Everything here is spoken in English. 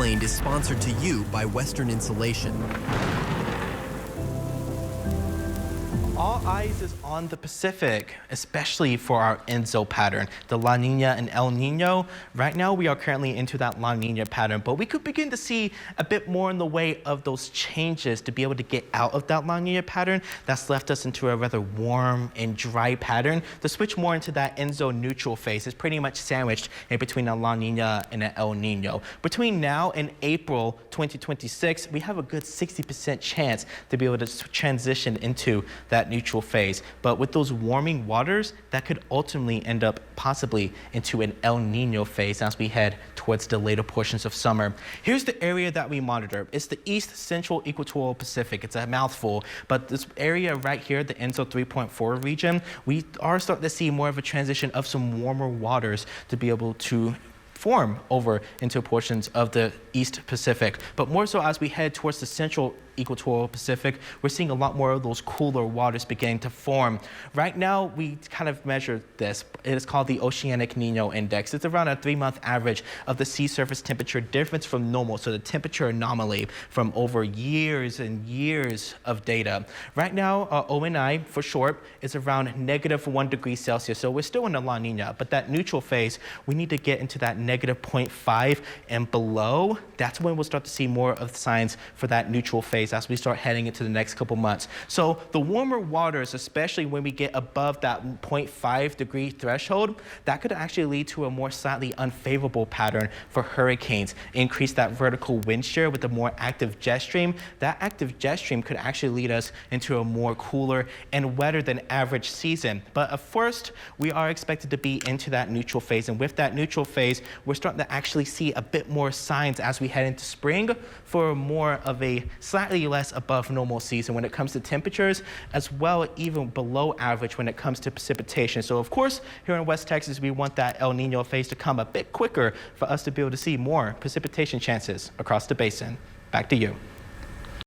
Explained is sponsored to you by Western Insulation. All eyes is on the Pacific, especially for our Enzo pattern, the La Niña and El Niño. Right now, we are currently into that La Niña pattern, but we could begin to see a bit more in the way of those changes to be able to get out of that La Niña pattern that's left us into a rather warm and dry pattern. To switch more into that Enzo neutral phase is pretty much sandwiched in between a La Niña and an El Niño. Between now and April 2026, we have a good 60% chance to be able to transition into that neutral phase. But with those warming waters, that could ultimately end up possibly into an El Nino phase as we head towards the later portions of summer. Here's the area that we monitor. It's the East Central Equatorial Pacific. It's a mouthful, but this area right here, the ENSO 3.4 region, we are starting to see more of a transition of some warmer waters to be able to form over into portions of the East Pacific. But more so as we head towards the Central Equatorial Pacific, we're seeing a lot more of those cooler waters beginning to form. Right now, we kind of measure this. It is called the Oceanic Niño Index. It's around a 3-month average of the sea surface temperature difference from normal, so the temperature anomaly from over years and years of data. Right now, ONI, for short, is around -1 degree Celsius, so we're still in the La Niña, but that neutral phase, we need to get into that -0.5 and below. That's when we'll start to see more of the signs for that neutral phase as we start heading into the next couple months. So the warmer waters, especially when we get above that 0.5 degree threshold, that could actually lead to a more slightly unfavorable pattern for hurricanes. Increase that vertical wind shear with a more active jet stream. That active jet stream could actually lead us into a more cooler and wetter than average season. But at first, we are expected to be into that neutral phase. And with that neutral phase, we're starting to actually see a bit more signs as we head into spring for more of a slightly less above normal season when it comes to temperatures, as well even below average when it comes to precipitation. So of course, here in West Texas, we want that El Nino phase to come a bit quicker for us to be able to see more precipitation chances across the basin. Back to you.